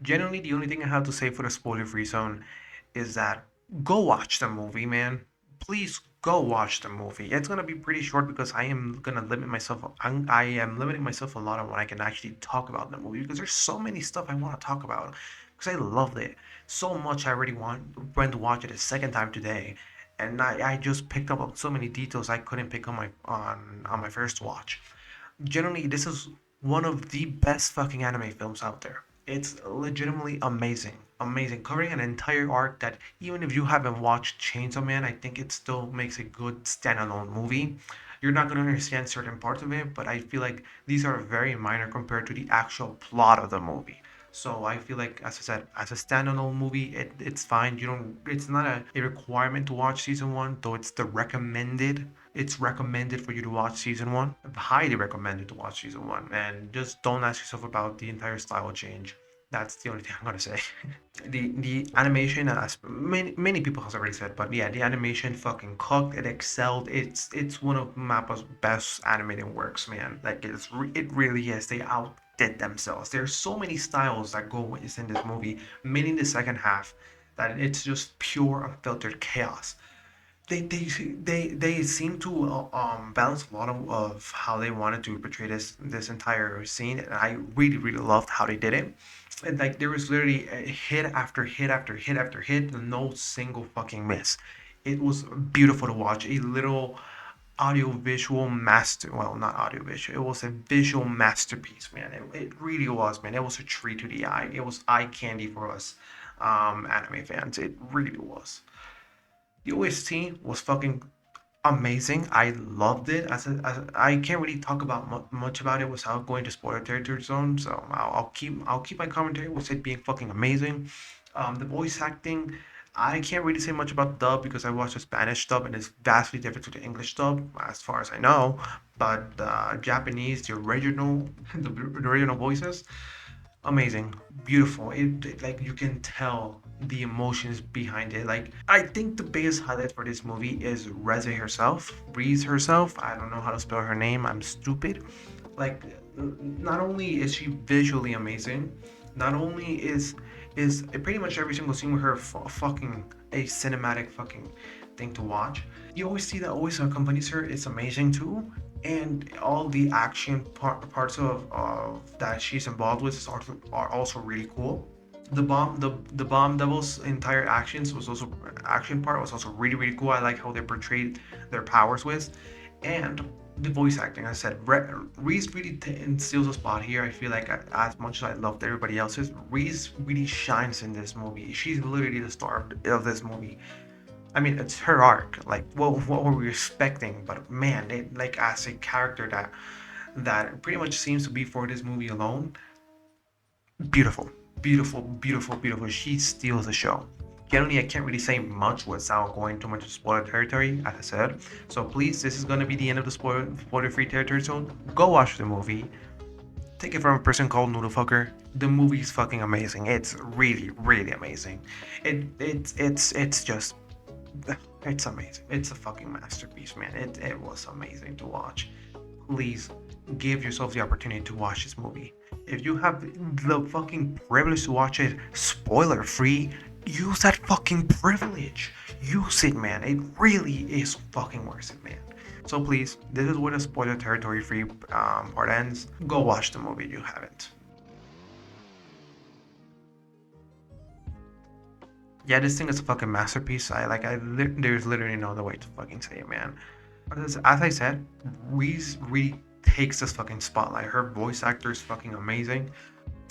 Generally, the only thing I have to say for the spoiler-free zone is that go watch the movie, man. Please go watch the movie. It's gonna be pretty short because I am gonna limit myself. I am limiting myself a lot on what I can actually talk about in the movie because there's so many stuff I want to talk about because I loved it so much. I already went to watch it a second time today, and I just picked up on so many details I couldn't pick on my first watch. Generally, this is one of the best fucking anime films out there. It's legitimately amazing. Amazing. Covering an entire arc that even if you haven't watched Chainsaw Man, I think it still makes a good standalone movie. You're not going to understand certain parts of it, but I feel like these are very minor compared to the actual plot of the movie. So I feel like, as I said, as a standalone movie, it's fine. You don't. It's not a requirement to watch season one, though it's the recommended. It's recommended for you to watch season one. Highly recommended to watch season one, and just don't ask yourself about the entire style change. That's the only thing I'm gonna say. The animation, as many people has already said, but yeah, the animation fucking cooked. It excelled. It's one of Mappa's best animated works, man. Like it really is. They outdid themselves. There's so many styles that go with in this movie, mainly in the second half, that it's just pure unfiltered chaos. They seem to balance a lot of how they wanted to portray this entire scene, and I really loved how they did it. And like there was literally a hit after hit after hit after hit, no single fucking miss. It was beautiful to watch. A little audiovisual master, well, not audiovisual, it was a visual masterpiece, man. It really was, man. It was a treat to the eye. It was eye candy for us anime fans. It really was. The OST was fucking amazing. I loved it. I can't really talk about much about it without going to spoiler territory zone. So I'll keep my commentary with it being fucking amazing. The voice acting, I can't really say much about the dub because I watched the Spanish dub and it's vastly different to the English dub, as far as I know. But Japanese, the original, the original voices, amazing, beautiful. Like you can tell the emotions behind it. Like I think the biggest highlight for this movie is Reze herself, Reze herself. I don't know how to spell her name. I'm stupid. Like not only is she visually amazing, not only is pretty much every single scene with her fucking a cinematic fucking thing to watch. You always see that always accompanies her. It's amazing too, and all the action parts of that she's involved with are also really cool. The bomb devil's entire actions was also action part was also really cool. I like how they portrayed their powers with, and the voice acting. I said Reese really steals a spot here. I feel like as much as I loved everybody else's, Reese really shines in this movie. She's literally the star of this movie. I mean, it's her arc. Like, what were we expecting? But man, it like as a character that pretty much seems to be for this movie alone. Beautiful, beautiful. She steals the show. Generally, I can't really say much without going too much into spoiler territory, as I said. So please, this is gonna be the end of the spoiler-free territory zone. Go watch the movie. Take it from a person called Noodlefucker. The movie's fucking amazing. It's really amazing. It's just it's amazing. It's a fucking masterpiece, man. It was amazing to watch. Please give yourself the opportunity to watch this movie. If you have the fucking privilege to watch it spoiler free, use that fucking privilege. Use it, man. It really is fucking worth it, man. So please, this is where the spoiler territory free part ends. Go watch the movie if you haven't. Yeah, this thing is a fucking masterpiece. There's literally no other way to fucking say it, man. As I said, Reese really takes this fucking spotlight. Her voice actor is fucking amazing,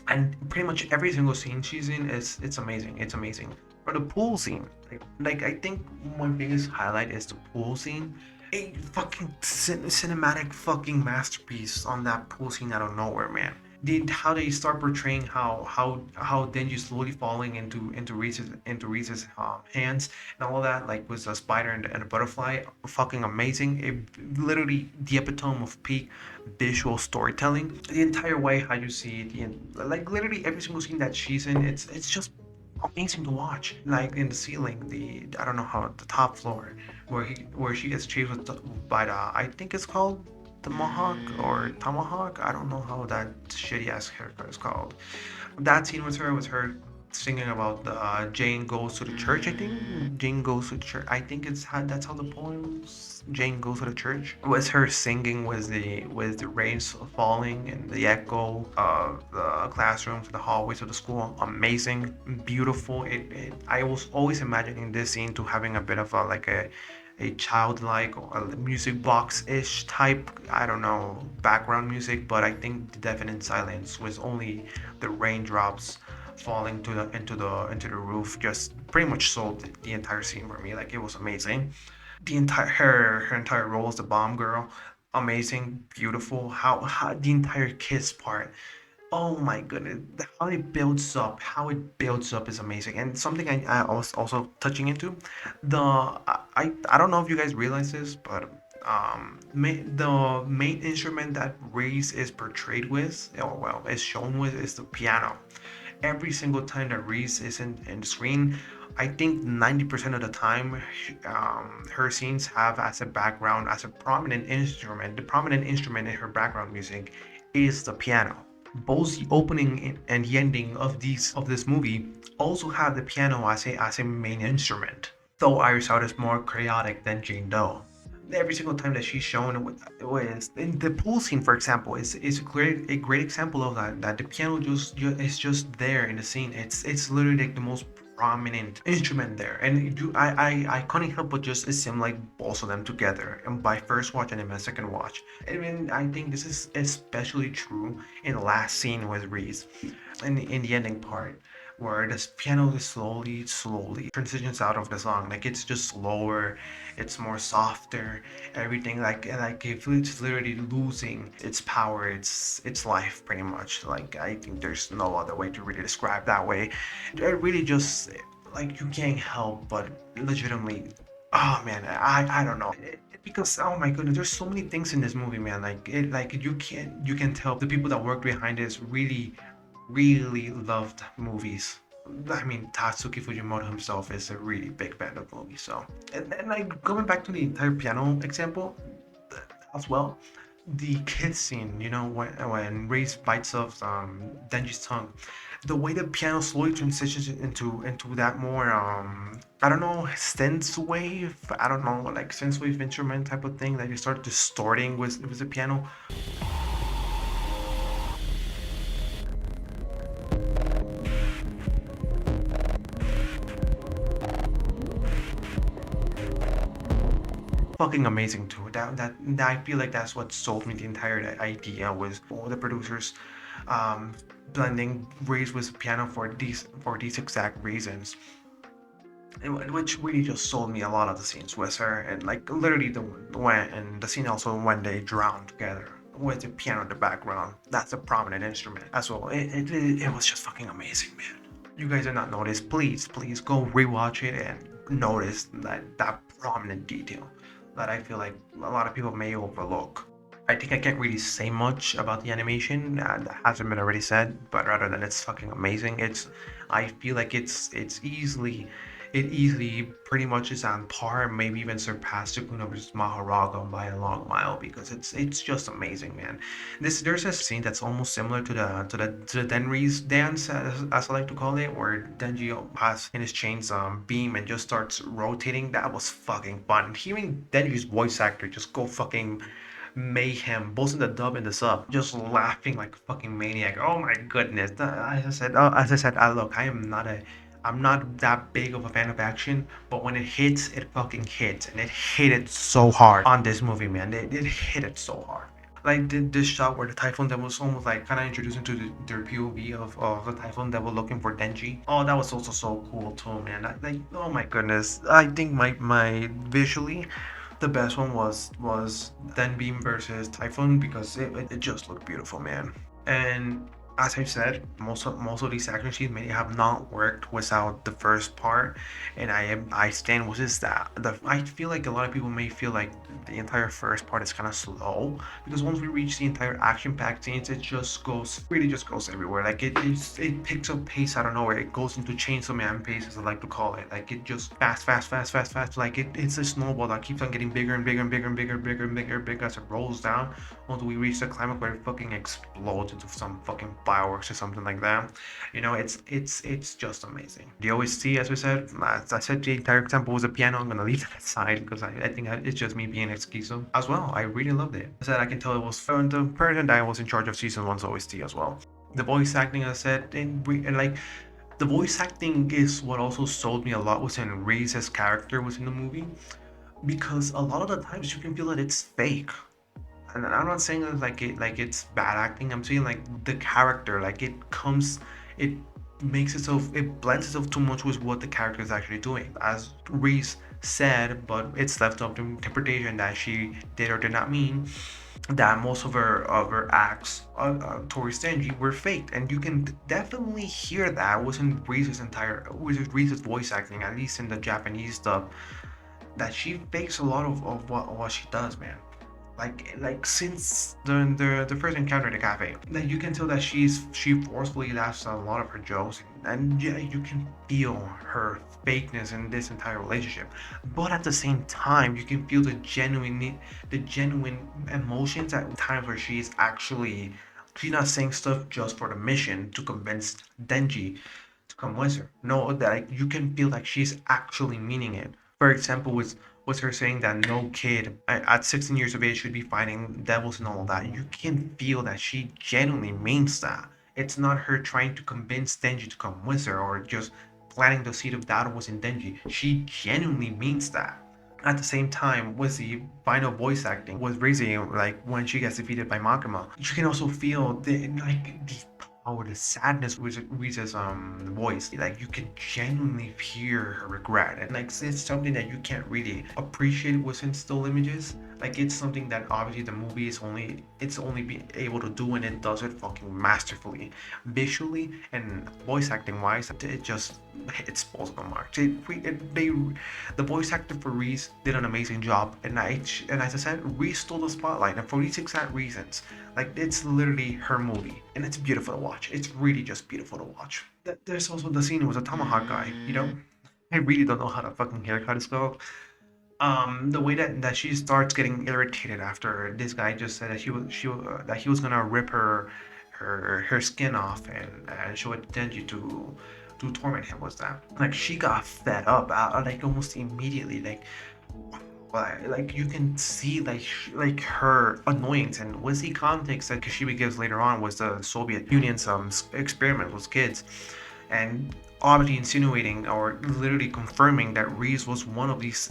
and pretty much every single scene she's in is it's amazing. It's amazing. Or the pool scene, like I think my biggest highlight is the pool scene. A fucking cinematic fucking masterpiece on that pool scene out of nowhere, man. How they start portraying how Denji slowly falling into Reese's hands and all that, like with a spider and a butterfly, fucking amazing. It literally the epitome of peak visual storytelling. The entire way how you see it, like literally every single scene that she's in, it's just amazing to watch. Like in the ceiling, the I don't know how the top floor where she gets chased by the I think it's called Tomahawk or Tomahawk. I don't know how that shitty ass haircut is called. That scene with her singing about Jane goes to the church. I think Jane goes to church. I think that's how the poems. Jane goes to the church. It was her singing with the rain falling and the echo of the classrooms, the hallways of the school. Amazing, beautiful. I was always imagining this scene to having a bit of a childlike or a music box-ish type, I don't know, background music, but I think the deafening silence was only the raindrops falling into the roof just pretty much sold the entire scene for me. Like it was amazing. The entire her entire role as the bomb girl, amazing, beautiful. How the entire kiss part, oh my goodness, how it builds up is amazing. And something I was also touching into, I don't know if you guys realize this, but the main instrument that Reese is portrayed with, or well, is shown with, is the piano. Every single time that Reese is in the screen, I think 90% of the time, her scenes have as a background, as a prominent instrument, the prominent instrument in her background music is the piano. Both the opening and the ending of this movie also have the piano as a main instrument. Though Iris Out is more chaotic than Jane Doe. Every single time that she's shown with in the pool scene, for example, is a great example of that. That the piano is just there in the scene. It's literally like the most prominent instrument there, and I couldn't help but just assimilate both of them together. And by first watch and then my second watch, I mean I think this is especially true in the last scene with Reese, in the ending part where this piano is slowly transitions out of the song. Like it's just slower, it's more softer, everything like if it's literally losing its power, its life pretty much. Like I think there's no other way to really describe that way. It really just like you can't help but legitimately. Oh man, I don't know. Because oh my goodness, there's so many things in this movie, man. Like you can tell the people that worked behind this really loved movies. I mean, Tatsuki Fujimoto himself is a really big fan of movies. So, and then like going back to the entire piano example as well, the kiss scene, you know, when Reese bites off Denji's tongue, the way the piano slowly transitions into that more I don't know, synth wave, I don't know, like synth wave instrument type of thing that you start distorting with the piano. Fucking amazing too. That I feel like that's what sold me the entire idea, was all the producers um, blending Ray's with piano for these exact reasons, which really just sold me a lot of the scenes with her, and like literally the scene also when they drown together with the piano in the background. That's a prominent instrument as well. It was just fucking amazing, man. You guys did not notice, please go rewatch it and notice that prominent detail that I feel like a lot of people may overlook. I think I can't really say much about the animation that hasn't been already said, but rather than it's fucking amazing, I feel like it easily pretty much is on par, maybe even surpassed Sukuna vs. Mahoraga by a long mile, because it's just amazing, man. There's a scene that's almost similar to the Denri's dance, as I like to call it, where Denji has in his chains beam and just starts rotating. That was fucking fun. Hearing Denji's voice actor just go fucking mayhem, both in the dub and the sub, just laughing like a fucking maniac. Oh my goodness! As I said, look, I'm not that big of a fan of action, but when it hits, it fucking hits, and it hit it so hard on this movie, man. It hit it so hard. Like this shot where the Typhoon Devil was almost like kind of introduced into their POV of the Typhoon Devil looking for Denji. Oh, that was also so cool too, man. Like, oh my goodness. I think my visually, the best one was Denbeam versus Typhoon, because it just looked beautiful, man. And As I've said, most of these action scenes may have not worked without the first part, and I stand with this that I feel like a lot of people may feel like the entire first part is kind of slow because once we reach the entire action-packed scenes, it just goes really just goes everywhere. Like it picks up pace out of nowhere. It goes into chainsaw man pace, as I like to call it. Like it just fast, fast, fast, fast, fast. Like it's a snowball that keeps on getting bigger and bigger and bigger and bigger and bigger and bigger and bigger as it rolls down until we reach the climax where it fucking explodes into some fucking fireworks or something like that. You know, it's just amazing. The OST, as we said, as I said, the entire example was a piano. I'm gonna leave that aside because I think it's just me being excuso as well. I really loved it. As I said, I can tell it was from the person that was in charge of season one's OST as well. The voice acting, as I said, and like the voice acting is what also sold me a lot within Reze's character within the movie because a lot of the times you can feel that it's fake, and I'm not saying that like it's bad acting. I'm saying like the character, like it makes itself, it blends itself too much with what the character is actually doing. As Reese said, but it's left up to interpretation that she did or did not mean that most of her acts towards Denji were faked, and you can definitely hear that within Reese's voice acting, at least in the Japanese dub, that she fakes a lot of what she does, man. Like since the first encounter at the cafe, like you can tell that she forcefully laughs at a lot of her jokes, and yeah, you can feel her fakeness in this entire relationship. But at the same time, you can feel the genuine emotions at times where she's not saying stuff just for the mission to convince Denji to come with her. No, that like, you can feel like she's actually meaning it. For example, with her saying that no kid at 16 years of age should be fighting devils and all of that. You can feel that she genuinely means that. It's not her trying to convince Denji to come with her or just planting the seed of doubt was in Denji. She genuinely means that. At the same time, with the final voice acting with Reze, like when she gets defeated by Makima, you can also feel the power, the sadness with Rize's voice. Like you can genuinely hear her regret, and like it's something that you can't really appreciate within still images. Like it's something that obviously the movie is only be able to do, and it does it fucking masterfully, visually and voice acting wise. It just hits balls on the mark. The voice actor for Reese did an amazing job, and as I said, Reese stole the spotlight, and for these exact reasons, like it's literally her movie, and it's beautiful to watch. It's really just beautiful to watch. There's also the scene with the tomahawk guy. You know, I really don't know how to fucking haircut is called. The way that she starts getting irritated after this guy just said that that he was gonna rip her skin off and show it to Denji to torment him was that like she got fed up like almost immediately like you can see like her annoyance, and with the context that Kashibi gives later on was the Soviet Union's experiment with kids, and obviously insinuating or literally confirming that Reese was one of these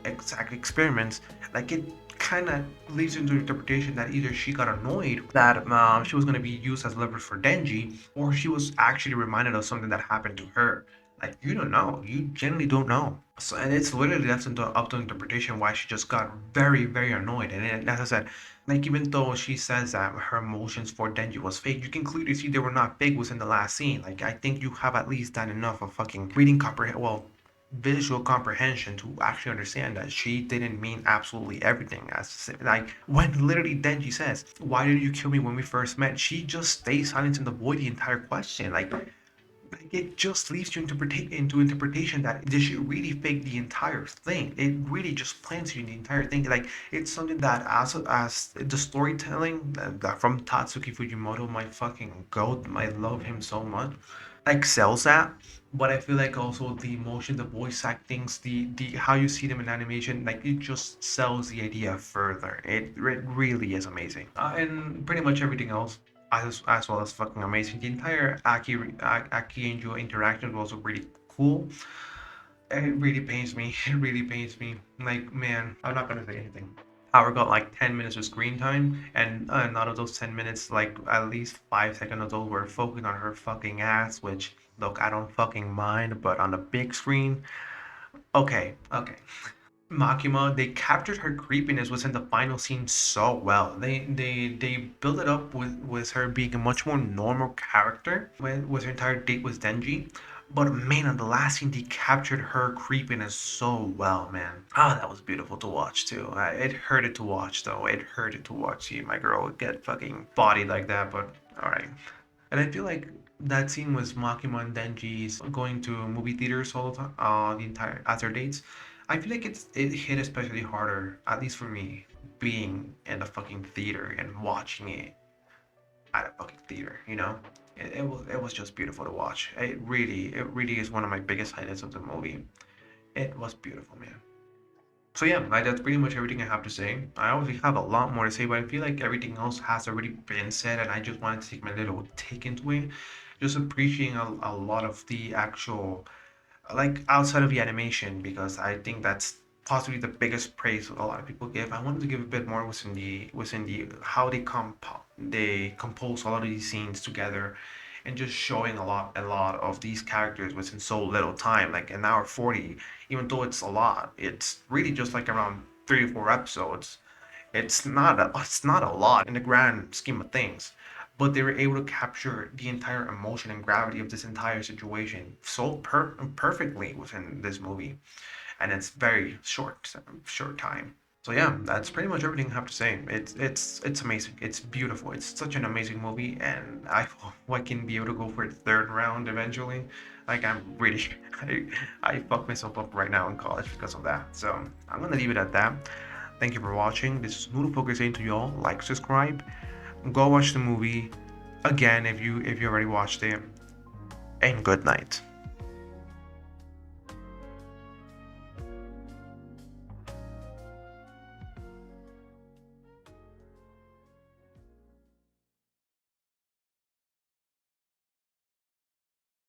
exact experiments. Like it kind of leads into interpretation that either she got annoyed that she was going to be used as leverage for Denji, or she was actually reminded of something that happened to her. Like you don't know, you generally don't know. So, and it's literally left up to interpretation why she just got very, very annoyed. And as I said, like even though she says that her emotions for Denji was fake, you can clearly see they were not fake within the last scene. Like I think you have at least done enough of fucking reading visual comprehension to actually understand that she didn't mean absolutely everything. As like when literally Denji says, "Why did you kill me when we first met?" She just stays silent in the void the entire question. Like it just leaves you into interpretation that did she really fake the entire thing? It really just plants you in the entire thing. Like it's something that as the storytelling that from Tatsuki Fujimoto, my fucking goat, I love him so much, excels at. But I feel like also the emotion, the voice actings, the how you see them in animation, like it just sells the idea further. It really is amazing, and pretty much everything else as well as fucking amazing. The entire Aki Angel interaction was also really cool. It really pains me. It really pains me. Like, man, I'm not gonna say anything. Power got like 10 minutes of screen time, and out of those 10 minutes, like at least 5 seconds of those were focused on her fucking ass, which, look, I don't fucking mind, but on the big screen, okay, okay. Makima, they captured her creepiness within the final scene so well. They built it up with her being a much more normal character with her entire date with Denji. But man, on the last scene, they captured her creepiness so well, man. Ah, that was beautiful to watch too. It hurted to watch though. It hurted to watch see my girl get fucking bodied like that. But all right. And I feel like that scene was Makima and Denji's going to movie theaters all the time, the entire at their dates. I feel like it hit especially harder, at least for me, being in the fucking theater and watching it at a fucking theater. You know, it was just beautiful to watch. It really is one of my biggest highlights of the movie. It was beautiful, man. So yeah, that's pretty much everything I have to say. I obviously have a lot more to say, but I feel like everything else has already been said, and I just wanted to take my little take into it, just appreciating a lot of the actual, like outside of the animation, because I think that's possibly the biggest praise a lot of people give. I wanted to give a bit more within the how they compose a lot of these scenes together, and just showing a lot of these characters within so little time, like an hour 40. Even though it's a lot, it's really just like around 3 or 4 episodes. It's not a lot in the grand scheme of things, but they were able to capture the entire emotion and gravity of this entire situation so perfectly within this movie, and it's very short time. So yeah, that's pretty much everything I have to say. It's amazing. It's beautiful. It's such an amazing movie, and I hope I can be able to go for the third round eventually. Like I'm really, I fucked myself up right now in college because of that. So I'm gonna leave it at that. Thank you for watching. This is Noodle Poker saying to y'all, like, subscribe, go watch the movie again if you already watched it, and good night.